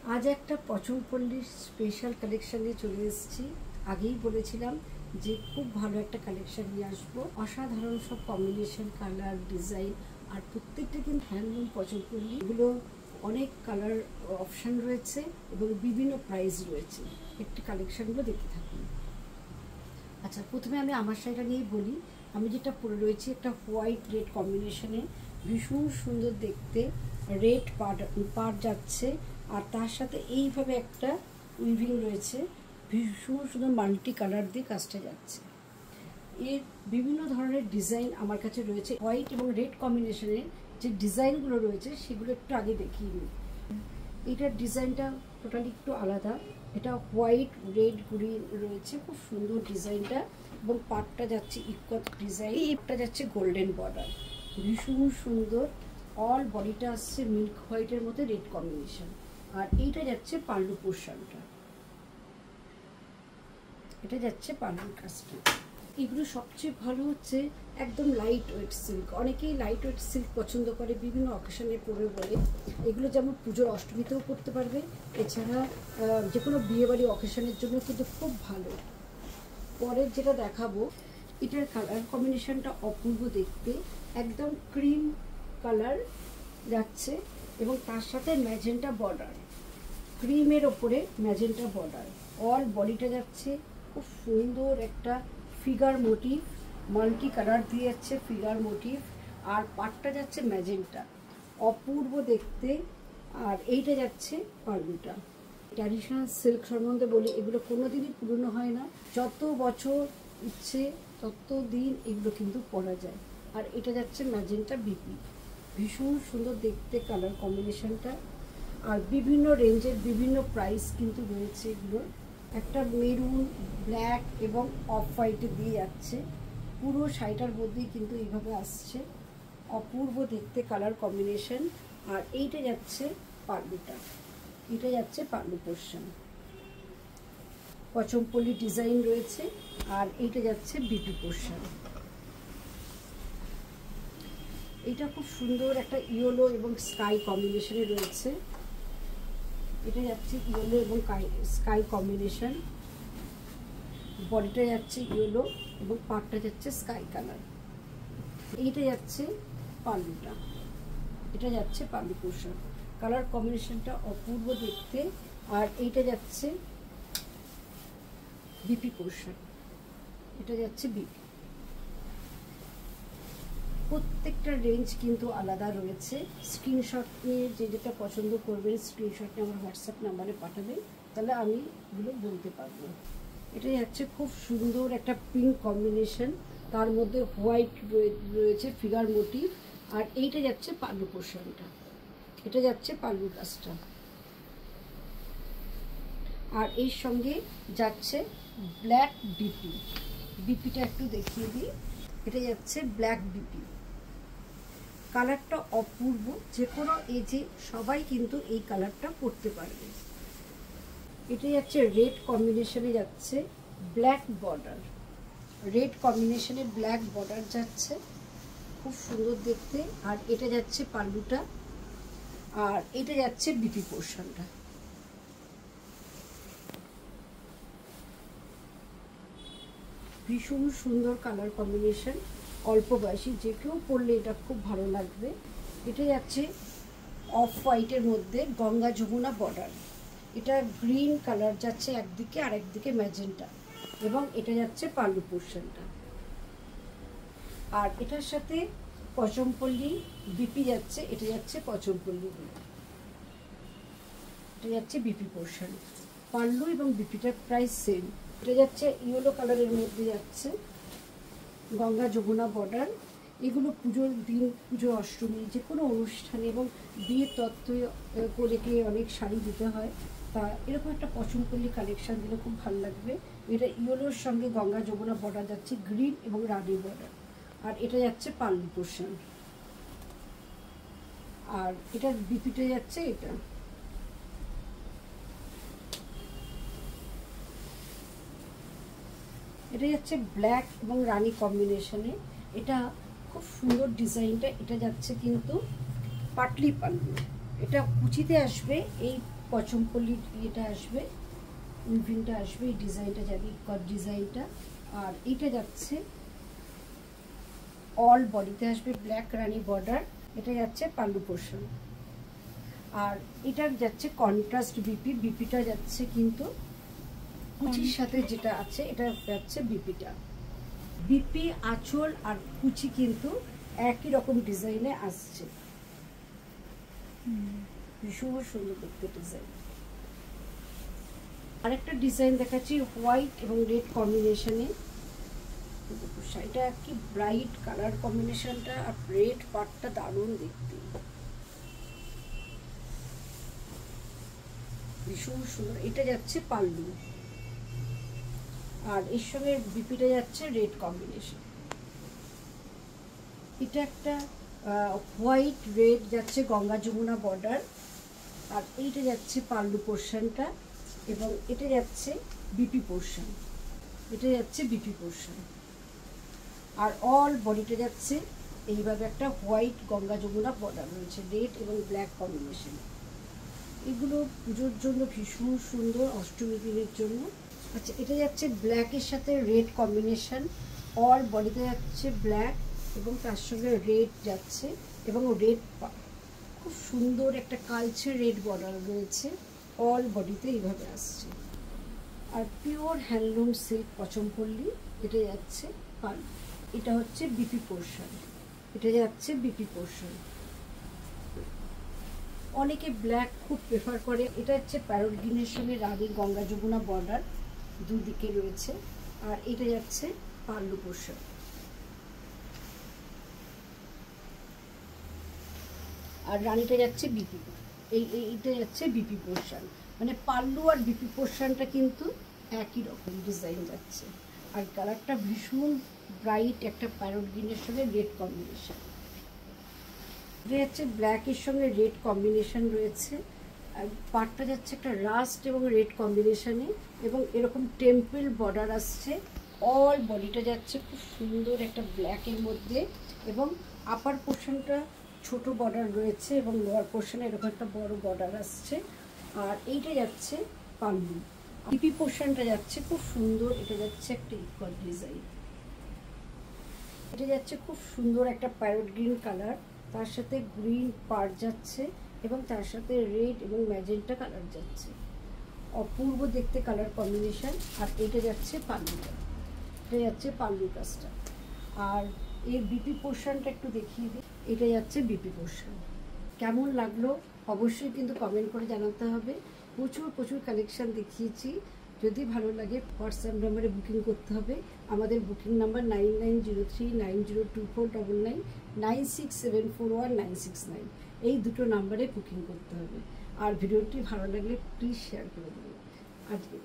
आज एक पचमपल्लीर special collection निये चले एसेछि। आगेई बोलेछिलाम जे खूब भालो एक कलेक्शन निये आसबो। असाधारण सब कम्बिनेशन कालार डिजाइन और प्रत्येकटा किन्तु हैंडलूम पचमपल्ली। एगुलो अनेक कालार अपशन रयेछे एबं विभिन्न प्राइस रयेछे। एकटु कालेक्शनगुलो देखते थाकुन। अच्छा, प्रथमे आमि आमार शाড়িটা निয়েই বলি। আমি যেটা পরে রয়েছি একটা হোয়াইট রেড কম্বিনেশনে, ভীষণ সুন্দর দেখতে। রেড পাড় যাচ্ছে আর তার সাথে এইভাবে একটা উইভিং রয়েছে, ভীষণ সুন্দর মাল্টি কালার দিয়ে কাজটা যাচ্ছে। এর বিভিন্ন ধরনের ডিজাইন আমার কাছে রয়েছে। হোয়াইট এবং রেড কম্বিনেশনে যে ডিজাইনগুলো রয়েছে সেগুলো একটু আগে দেখিয়ে নিই। এটার ডিজাইনটা টোটালি একটু আলাদা। এটা হোয়াইট রেড গ্রিন রয়েছে, খুব সুন্দর ডিজাইনটা। এবং পাটটা যাচ্ছে ইকট ডিজাইন, এটা যাচ্ছে গোল্ডেন বর্ডার, ভীষণ সুন্দর। অল বডিটা আসছে মিল্ক হোয়াইটের মধ্যে রেড কম্বিনেশন। আর এইটা যাচ্ছে পাল্লু পোর্শনটা, এটা যাচ্ছে পাল্লুর কাজটা। এগুলো সবচেয়ে ভালো হচ্ছে একদম লাইট ওয়েট সিল্ক। অনেকেই লাইট ওয়েট সিল্ক পছন্দ করে, বিভিন্ন অকেশনে পরে বলে। এগুলো যেমন পুজোর অষ্টমীতেও পরতে পারবে, এছাড়া যে কোনো বিয়েবাড়ি অকেশনের জন্য কিন্তু খুব ভালো। পরের যেটা দেখাবো, এটার কালার কম্বিনেশনটা অপূর্ব দেখতে। একদম ক্রিম কালার যাচ্ছে এবং তার সাথে ম্যাজেন্টা বর্ডার, ক্রিমের ওপরে ম্যাজেন্টা বর্ডার। অল বডিটা যাচ্ছে খুব সুন্দর একটা ফিগার মোটিভ, মাল্টি কালার দিয়ে যাচ্ছে ফিগার মোটিভ। আর পাটটা যাচ্ছে ম্যাজেন্টা, অপূর্ব দেখতে। আর এইটা যাচ্ছে পাল্লুটা। ট্র্যাডিশনাল সিল্ক সম্বন্ধে বলি, এগুলো কোনোদিনই পুরনো হয় না। যত বছর ইচ্ছে তত দিন এগুলো কিন্তু পরা যায়। আর এটা যাচ্ছে ম্যাজেন্টা বিপি, ভীষণ সুন্দর দেখতে কালার কম্বিনেশনটা। আর বিভিন্ন রেঞ্জের বিভিন্ন প্রাইস কিন্তু রয়েছে এগুলোর। একটা মেরুন, ব্ল্যাক এবং অফ হোয়াইটে দিয়ে যাচ্ছে। পুরো শাড়িটার মধ্যেই কিন্তু এইভাবে আসছে, অপূর্ব দেখতে কালার কম্বিনেশন। আর এইটা যাচ্ছে পাল্লুটা, এটা যাচ্ছে পাল্লু পোর্শন, পচমপল্লি ডিজাইন রয়েছে। আর এইটা যাচ্ছে বিপি পোর্শন। এটা খুব সুন্দর একটা ইয়েলো এবং স্কাই কম্বিনেশনে রয়েছে। এটা যাচ্ছে ইয়েলো এবং স্কাই কম্বিনেশন। বডিটা যাচ্ছে ইয়েলো এবং পাটটা যাচ্ছে স্কাই কালার। এইটা যাচ্ছে পাল্লুটা, এটা যাচ্ছে পাল্লু পোর্শন। কালার কম্বিনেশনটা অপূর্ব দেখতে। আর এইটা যাচ্ছে বিপি পোর্শন, এটা যাচ্ছে বিপি। প্রত্যেকটা রেঞ্জ কিন্তু আলাদা রয়েছে। স্ক্রিনশট নিয়ে যে যেটা পছন্দ করবেন স্ক্রিনশট নিয়ে আমার হোয়াটসঅ্যাপ নাম্বারে পাঠাবেন, তাহলে আমি এগুলো বলতে পারবো। এটা যাচ্ছে খুব সুন্দর একটা পিঙ্ক কম্বিনেশন, তার মধ্যে হোয়াইট রয়েছে ফিগার মোটিভ। আর এইটা যাচ্ছে পাল্লু পোর্শনটা, এটা যাচ্ছে পাল্লু কাজটা। আর এর সঙ্গে যাচ্ছে ব্ল্যাক বিপি। বিপিটা একটু দেখিয়ে দিই, এটা যাচ্ছে ব্ল্যাক বিপি। কালারটা অপূর্ব, যে কোনো এজে সবাই কিন্তু এই কালারটা পরতে পারবে। এটা যাচ্ছে রেড কম্বিনেশনে যাচ্ছে ব্ল্যাক বর্ডার, রেড কম্বিনেশনে ব্ল্যাক বর্ডার যাচ্ছে, খুব সুন্দর দেখতে। আর এটা যাচ্ছে পাল্লুটা। আর এটা যাচ্ছে বিপি পোর্শনটা। ভীষণ সুন্দর কালার কম্বিনেশন, অল্প বয়সী যে কেউ পরলে এটা খুব ভালো লাগবে। এটা যাচ্ছে অফ হোয়াইটের মধ্যে গঙ্গা যমুনা বর্ডার। এটা গ্রিন কালার যাচ্ছে একদিকে, আর একদিকে ম্যাজেন্টা। এবং এটা যাচ্ছে পাল্লু পোর্শনটা। আর এটার সাথে পচমপল্লি বিপি যাচ্ছে, এটা যাচ্ছে পচমপল্লি বিপি, এটা যাচ্ছে বিপি পোর্শন। পাল্লু এবং বিপিটার প্রাইস সেম। এটা যাচ্ছে ইয়েলো কালারের মধ্যে যাচ্ছে গঙ্গা যমুনা বর্ডার। এগুলো পুজোর দিন, পুজো অষ্টমী, যে কোনো অনুষ্ঠানে এবং বিয়ের তত্ত্ব করে অনেক শাড়ি দিতে হয়। তা এরকম একটা পচমপল্লি কালেকশন দিলে খুব ভালো লাগবে। এটা ইয়েলোর সঙ্গে গঙ্গা যমুনা বর্ডার যাচ্ছে, গ্রিন এবং রানি বর্ডার। আর এটা যাচ্ছে পাল্লু পোর্শন। আর এটা বিপিটা যাচ্ছে এটা। এটা যাচ্ছে ব্ল্যাক এবং রানি কম্বিনেশনে। এটা খুব সুন্দর ডিজাইনটা। এটা যাচ্ছে কিন্তু পাটলি পাল্লু, এটা কুচিতে আসবে এই পচমপল্লির এটা আসবে, উইভিংটা আসবে, এই ডিজাইনটা যাবে কট ডিজাইনটা। আর এটা যাচ্ছে অল বডিতে আসবে ব্ল্যাক রানি বর্ডার, এটা যাচ্ছে পাল্লু পোর্শন। আর এটা যাচ্ছে কন্ট্রাস্ট বিপি, বিপিটা যাচ্ছে কিন্তু কুচির সাথে যেটা আছে এটা যাচ্ছে বিপিটা। বিপি আঁচল আর কুচি কিন্তু একই রকম ডিজাইনে আসছে, ভীষণ সুন্দর দেখতে ডিজাইন। আরেকটা ডিজাইন দেখাচ্ছি হোয়াইট এবং রেড কম্বিনেশনে। এটা কি ব্রাইট কালার কম্বিনেশনটা, আর রেড পার্টটা দারুণ দেখতে, ভীষণ সুন্দর। এটা যাচ্ছে পাল্লু, আর এর সঙ্গে বিপিটা যাচ্ছে রেড কম্বিনেশন। এটা একটা হোয়াইট রেড যাচ্ছে গঙ্গা যমুনা বর্ডার, আর এইটা যাচ্ছে পাল্লু পোর্শনটা, এবং এটা যাচ্ছে বিপি পোর্শন, এটা যাচ্ছে বিপি পোর্শন। আর অল বডিটা যাচ্ছে এইভাবে একটা হোয়াইট গঙ্গা যমুনা বর্ডার রয়েছে, রেড এবং ব্ল্যাক কম্বিনেশন। এগুলো পুজোর জন্য ভীষণ সুন্দর, অষ্টমী দিনের জন্য। আচ্ছা, এটা যাচ্ছে ব্ল্যাকের সাথে রেড কম্বিনেশন, অল বডিতে যাচ্ছে ব্ল্যাক এবং তার সঙ্গে রেড যাচ্ছে, এবং রেড খুব সুন্দর একটা কালচে রেড বর্ডার রয়েছে, অল বডিতে এইভাবে আসছে। আর পিওর হ্যান্ডলুম সিল্ক পচমপল্লি, এটা যাচ্ছে পাল্লু। এটা হচ্ছে বিপি পোর্শন, এটা যাচ্ছে বিপি পোর্শন। অনেকে ব্ল্যাক খুব প্রেফার করে। এটা হচ্ছে প্যারট গ্রিনের সঙ্গে রানী গঙ্গা যমুনা বর্ডার দুদিকে রয়েছে, আর এটা যাচ্ছে পাল্লু পোর্শন। আর রানীটা যাচ্ছে বিপি, এইটা যাচ্ছে বিপি পোর্শন। মানে পাল্লু আর বিপি পোর্শনটা কিন্তু একই রকম ডিজাইন যাচ্ছে, আর কালারটা ভীষণ ব্রাইট, একটা প্যারট গ্রিনের সঙ্গে রেড কম্বিনেশন। এটা যাচ্ছে ব্ল্যাকের সঙ্গে রেড কম্বিনেশন রয়েছে, আর পাটটা যাচ্ছে একটা রাস্ট এবং রেড কম্বিনেশনে, এবং এরকম টেম্পল বর্ডার আসছে। অল বডিটা যাচ্ছে খুব সুন্দর একটা ব্ল্যাকের মধ্যে, এবং আপার পোর্শনটা ছোট বর্ডার রয়েছে, এবং লোয়ার পোর্শনে এরকম একটা বড় বর্ডার আসছে। আর এইটা যাচ্ছে পাল্লু। বিপি পোর্শনটা যাচ্ছে খুব সুন্দর, এটা যাচ্ছে একটা ইকুয়াল ডিজাইন। এটা যাচ্ছে খুব সুন্দর একটা প্যারট গ্রিন কালার, তার সাথে গ্রিন পার্ট যাচ্ছে, এবং তার সাথে রেড এবং ম্যাজেন্টা কালার যাচ্ছে, অপূর্ব দেখতে কালার কম্বিনেশন। আর এটা যাচ্ছে পাল্লুটা, এটা যাচ্ছে পাল্লু কাজটা। আর এর বিপি পোর্শনটা একটু দেখিয়ে দিই, এটা যাচ্ছে বিপি পোর্শন। কেমন লাগলো অবশ্যই কিন্তু কমেন্ট করে জানাতে হবে। প্রচুর প্রচুর কালেকশান দেখিয়েছি, যদি ভালো লাগে হোয়াটসঅ্যাপ নাম্বারে বুকিং করতে হবে। আমাদের বুকিং নাম্বার 9903902499, 96741969, এই দুটো নাম্বারে বুকিং করতে হবে। আর ভিডিওটি ভালো লাগলে প্লিজ শেয়ার করে দেবেন। আজকে